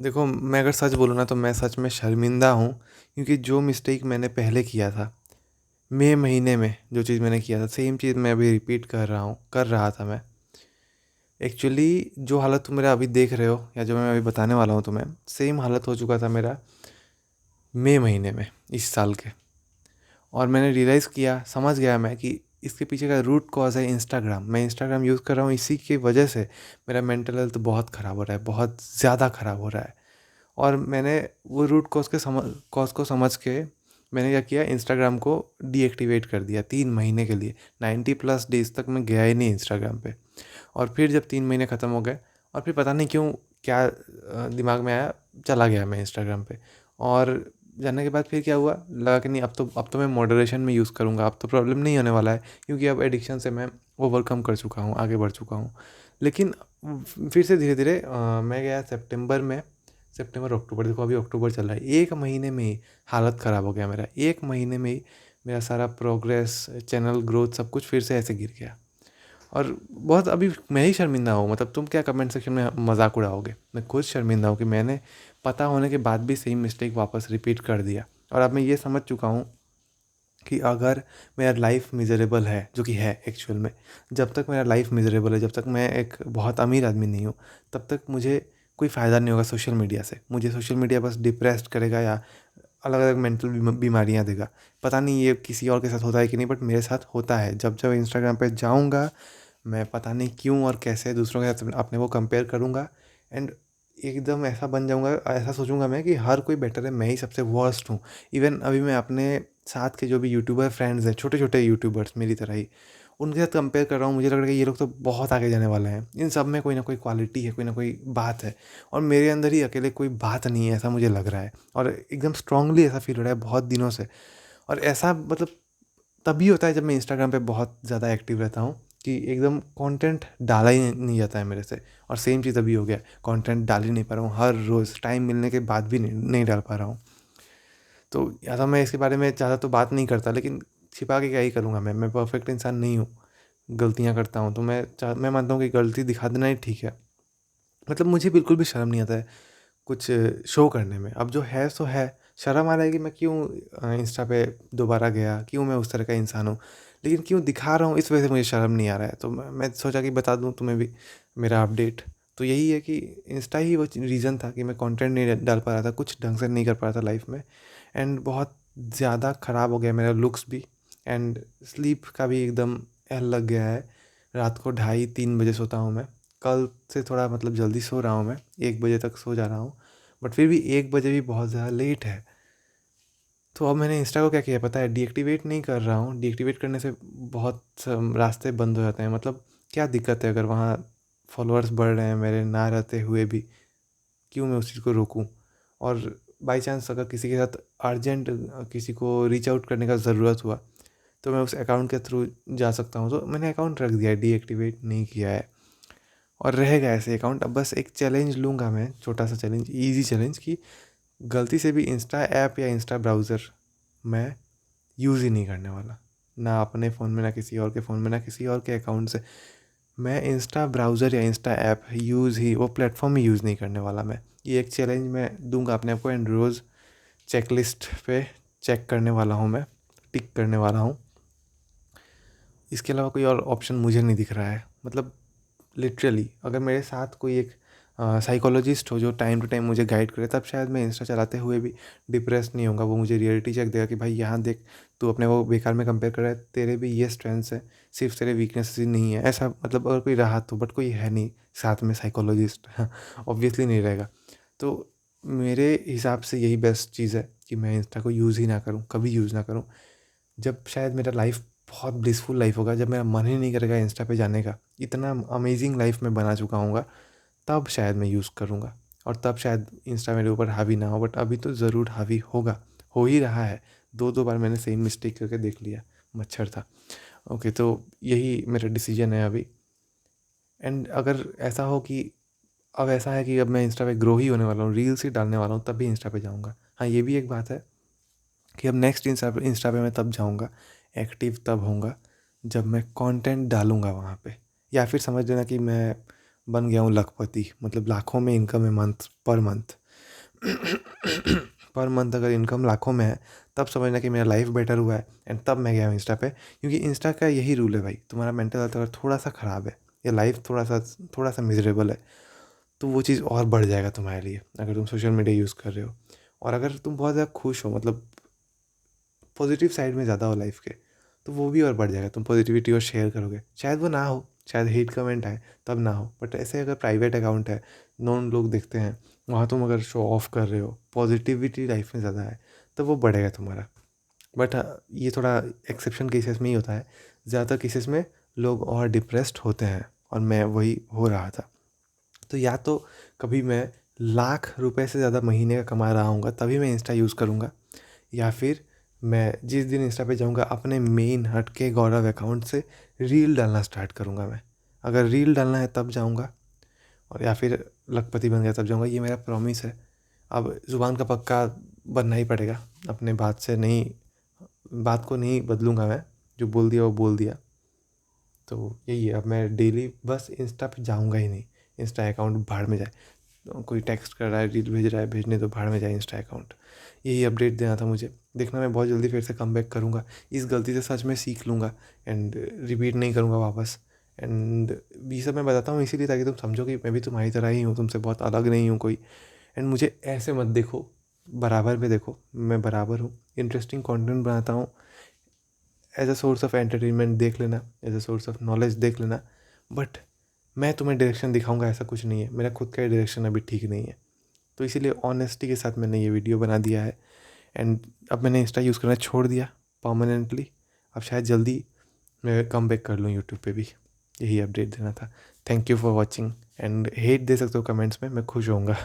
देखो, मैं अगर सच बोलूँ ना तो मैं सच में शर्मिंदा हूँ, क्योंकि जो मिस्टेक मैंने पहले किया था, मई महीने में जो चीज़ मैंने किया था, सेम चीज़ मैं अभी रिपीट कर रहा था मैं। एक्चुअली जो हालत तुम मेरा अभी देख रहे हो या जो मैं अभी बताने वाला हूँ तुम्हें, सेम हालत हो चुका था मेरा मई महीने में इस साल के। और मैंने रियलाइज़ किया, समझ गया मैं कि इसके पीछे का रूट कॉज़ है इंस्टाग्राम। मैं इंस्टाग्राम यूज़ कर रहा हूँ, इसी की वजह से मेरा मेंटल हेल्थ बहुत ख़राब हो रहा है, बहुत ज़्यादा ख़राब हो रहा है। और मैंने वो रूट कॉज़ को समझ के मैंने क्या किया, इंस्टाग्राम को डीएक्टिवेट कर दिया 3 महीने के लिए। 90+ डेज़ तक मैं गया ही नहीं इंस्टाग्राम पे। और फिर जब 3 महीने ख़त्म हो गए, और फिर पता नहीं क्यों क्या दिमाग में आया, चला गया मैं इंस्टाग्राम पे। और जाने के बाद फिर क्या हुआ, लगा कि नहीं, अब तो मैं मॉडरेशन में यूज़ करूँगा, अब तो प्रॉब्लम नहीं होने वाला है, क्योंकि अब एडिक्शन से मैं ओवरकम कर चुका हूँ, आगे बढ़ चुका हूँ। लेकिन फिर से धीरे धीरे मैं गया सितंबर अक्टूबर, देखो अभी अक्टूबर चल रहा है, 1 महीने में ही हालत ख़राब हो गया मेरा। 1 महीने में ही मेरा सारा प्रोग्रेस, चैनल ग्रोथ, सब कुछ फिर से ऐसे गिर गया। और बहुत अभी मैं ही शर्मिंदा हूँ, मतलब तुम क्या कमेंट सेक्शन में मजाक उड़ाओगे, मैं खुद शर्मिंदा हूँ कि मैंने पता होने के बाद भी सेम मिस्टेक वापस रिपीट कर दिया। और अब मैं ये समझ चुका हूँ कि अगर मेरा लाइफ मिजरेबल है, जो कि है एक्चुअल में, जब तक मेरा लाइफ मिजरेबल है, जब तक मैं एक बहुत अमीर आदमी नहीं हूँ, तब तक मुझे कोई फ़ायदा नहीं होगा सोशल मीडिया से। मुझे सोशल मीडिया बस डिप्रेस्ड करेगा या अलग अलग मेंटल बीमारियाँ देगा। पता नहीं ये किसी और के साथ होता है कि नहीं, बट मेरे साथ होता है। जब जब इंस्टाग्राम पे जाऊँगा, मैं पता नहीं क्यों और कैसे दूसरों के साथ अपने को कंपेयर करूँगा। एंड एकदम ऐसा बन जाऊँगा, ऐसा सोचूंगा मैं कि हर कोई बेटर है, मैं ही सबसे वर्स्ट हूँ। इवन अभी मैं अपने साथ के जो भी यूट्यूबर फ्रेंड्स हैं, छोटे छोटे यूट्यूबर्स मेरी तरह ही, उनके साथ कंपेयर कर रहा हूँ। मुझे लग रहा है कि ये लोग तो बहुत आगे जाने वाले हैं, इन सब में कोई ना कोई क्वालिटी है, कोई ना कोई बात है, और मेरे अंदर ही अकेले कोई बात नहीं है, ऐसा मुझे लग रहा है। और एकदम स्ट्रांगली ऐसा फील हो रहा है बहुत दिनों से। और ऐसा मतलब तभी होता है जब मैं इंस्टाग्राम पे बहुत ज़्यादा एक्टिव रहता हूँ, कि एकदम कंटेंट डाला ही नहीं जाता है मेरे से। और सेम चीज़ अभी हो गया, कंटेंट डाल ही नहीं पा रहा हूँ, हर रोज़ टाइम मिलने के बाद भी नहीं डाल पा रहा हूँ। तो या तो मैं इसके बारे में ज़्यादा तो बात नहीं करता, लेकिन छिपा के क्या ही करूँगा, मैं परफेक्ट इंसान नहीं हूँ, गलतियाँ करता हूँ। तो मैं मानता हूँ कि गलती दिखा देना ही ठीक है। मतलब मुझे बिल्कुल भी शर्म नहीं आता है कुछ शो करने में। अब जो है सो है। शर्म आ रहा है कि मैं क्यों इंस्टा पे दोबारा गया, क्यों मैं उस तरह का इंसान हूँ, लेकिन क्यों दिखा रहा हूँ, इस वजह से मुझे शर्म नहीं आ रहा है। तो मैं सोचा कि बता दूँ तुम्हें भी मेरा अपडेट। तो यही है कि इंस्टा ही वो रीज़न था कि मैं कंटेंट नहीं डाल पा रहा था, कुछ ढंग से नहीं कर पा रहा था लाइफ में। एंड बहुत ज़्यादा ख़राब हो गया मेरा लुक्स भी, एंड स्लीप का भी एकदम एल लग गया है। रात को 2:30-3 बजे सोता हूँ मैं। कल से थोड़ा मतलब जल्दी सो रहा हूँ मैं, 1 बजे तक सो जा रहा हूँ, बट फिर भी 1 बजे भी बहुत ज़्यादा लेट है। तो अब मैंने इंस्टा को क्या किया पता है, डीएक्टिवेट नहीं कर रहा हूँ। डीएक्टिवेट करने से बहुत रास्ते बंद हो जाते हैं। मतलब क्या दिक्कत है अगर वहाँ फॉलोअर्स बढ़ रहे हैं मेरे ना रहते हुए भी, क्यों मैं उस चीज़ को रोकूँ। और बाई चांस अगर किसी के साथ अर्जेंट किसी को रीच आउट करने का ज़रूरत हुआ, तो मैं उस अकाउंट के थ्रू जा सकता हूँ। तो मैंने अकाउंट रख दिया है, डीएक्टिवेट नहीं किया है, और रहेगा ऐसे अकाउंट। अब बस एक चैलेंज लूँगा मैं, छोटा सा चैलेंज, इजी चैलेंज, कि गलती से भी इंस्टा ऐप या इंस्टा ब्राउज़र मैं यूज़ ही नहीं करने वाला। ना अपने फ़ोन में, ना किसी और के फ़ोन में, ना किसी और के अकाउंट से। मैं इंस्टा ब्राउज़र या इंस्टा ऐप यूज़ ही, वो प्लेटफॉर्म ही यूज़ नहीं करने वाला मैं। ये एक चैलेंज मैं दूंगा अपने आप को, एंड रोज़ चेकलिस्ट पे चेक करने वाला हूँ मैं, टिक करने वाला हूँ। इसके अलावा कोई और ऑप्शन मुझे नहीं दिख रहा है। मतलब लिटरली अगर मेरे साथ कोई एक साइकोलॉजिस्ट हो जो टाइम टू टाइम मुझे गाइड करे, तब शायद मैं इंस्टा चलाते हुए भी डिप्रेस नहीं होऊंगा। वो मुझे रियलिटी चेक देगा कि भाई यहाँ देख, तू अपने वो बेकार में कंपेयर कर रहा है, तेरे भी ये स्ट्रेंथ्स है, सिर्फ तेरे वीकनेसेस ही नहीं है। ऐसा मतलब अगर कोई रहा तो, बट कोई है नहीं साथ में साइकोलॉजिस्ट, ऑब्वियसली नहीं रहेगा। तो मेरे हिसाब से यही बेस्ट चीज़ है कि मैं इंस्टा को यूज़ ही ना करूँ, कभी यूज़ ना करूँ। जब शायद मेरा लाइफ बहुत ब्लिसफुल लाइफ होगा, जब मेरा मन ही नहीं करेगा इंस्टा पे जाने का, इतना अमेजिंग लाइफ में बना चुका हूँगा, तब शायद मैं यूज़ करूँगा। और तब शायद इंस्टा मेरे ऊपर हावी ना हो, बट अभी तो ज़रूर हावी होगा, हो ही रहा है। दो दो बार मैंने सेम मिस्टेक करके देख लिया, मच्छर था। ओके, तो यही मेरा डिसीजन है अभी। एंड अगर ऐसा हो कि अब ऐसा है कि अब मैं इंस्टा पे ग्रो ही होने वाला हूँ, रील्स ही डालने वाला हूँ, तब भी इंस्टा पे जाऊँगा। हाँ, ये भी एक बात है कि अब नेक्स्ट इंस्टा पे मैं तब जाऊँगा, एक्टिव तब होऊंगा जब मैं कंटेंट डालूँगा वहाँ पे। या फिर समझ लेना कि मैं बन गया हूँ लखपति, मतलब लाखों में इनकम है month per month. Per month अगर इनकम लाखों में है, तब समझना कि मेरा लाइफ बेटर हुआ है, एंड तब मैं गया हूँ इंस्टा पे। क्योंकि इंस्टा का यही रूल है भाई, तुम्हारा मेंटल हेल्थ अगर थोड़ा सा ख़राब है या लाइफ थोड़ा सा मिजरेबल है, तो वो चीज़ और बढ़ जाएगा तुम्हारे लिए अगर तुम सोशल मीडिया यूज़ कर रहे हो। और अगर तुम बहुत ज़्यादा खुश हो, मतलब पॉजिटिव साइड में ज़्यादा हो लाइफ के, तो वो भी और बढ़ जाएगा। तुम पॉजिटिविटी और शेयर करोगे, शायद वो ना हो, शायद हेट कमेंट आए तब ना हो, बट ऐसे अगर प्राइवेट अकाउंट है, नॉन लोग देखते हैं, वहाँ तुम अगर शो ऑफ कर रहे हो, पॉजिटिविटी लाइफ में ज़्यादा है, तो वो बढ़ेगा तुम्हारा। बट ये थोड़ा एक्सेप्शन केसेस में ही होता है। ज़्यादातर केसेस में लोग और डिप्रेस्ड होते हैं, और मैं वही हो रहा था। तो या तो कभी मैं लाख रुपए से ज़्यादा महीने का कमा रहा हूँगा तभी मैं इंस्टा यूज़ करूँगा, या फिर मैं जिस दिन इंस्टा पे जाऊँगा अपने मेन हटके गौरव अकाउंट से रील डालना स्टार्ट करूँगा मैं। अगर रील डालना है तब जाऊँगा, और या फिर लखपति बन गया तब जाऊँगा, ये मेरा प्रॉमिस है। अब ज़ुबान का पक्का बनना ही पड़ेगा, अपने बात को नहीं बदलूँगा मैं, जो बोल दिया वो बोल दिया। तो यही है, अब मैं डेली बस इंस्टा पे जाऊँगा ही नहीं। इंस्टा अकाउंट भाड़ में जाए, कोई टेक्स्ट कर रहा है, रील भेज रहा है, भेजने तो भाड़ में जाए इंस्टा अकाउंट। यही अपडेट देना था मुझे। देखना मैं बहुत जल्दी फिर से कमबैक करूँगा, इस गलती से सच में सीख लूँगा, एंड रिपीट नहीं करूँगा वापस। एंड ये सब मैं बताता हूँ इसीलिए ताकि तुम समझो कि मैं भी तुम्हारी तरह ही हूँ, तुमसे बहुत अलग नहीं हूँ कोई। एंड मुझे ऐसे मत देखो, बराबर में देखो, मैं बराबर हूँ। इंटरेस्टिंग कंटेंट बनाता हूँ, as a source of entertainment देख लेना, as a source of knowledge देख लेना। बट मैं तुम्हें डायरेक्शन दिखाऊंगा ऐसा कुछ नहीं है, मेरा खुद का डायरेक्शन अभी ठीक नहीं है। तो इसीलिए ऑनेस्टी के साथ मैंने ये वीडियो बना दिया है। एंड अब मैंने इंस्टा यूज़ करना छोड़ दिया परमानेंटली। अब शायद जल्दी मैं कम बैक कर लूँ यूट्यूब पे भी। यही अपडेट देना था। Thank you for watching, and हेट दे सकते हो कमेंट्स में, मैं खुश होऊंगा।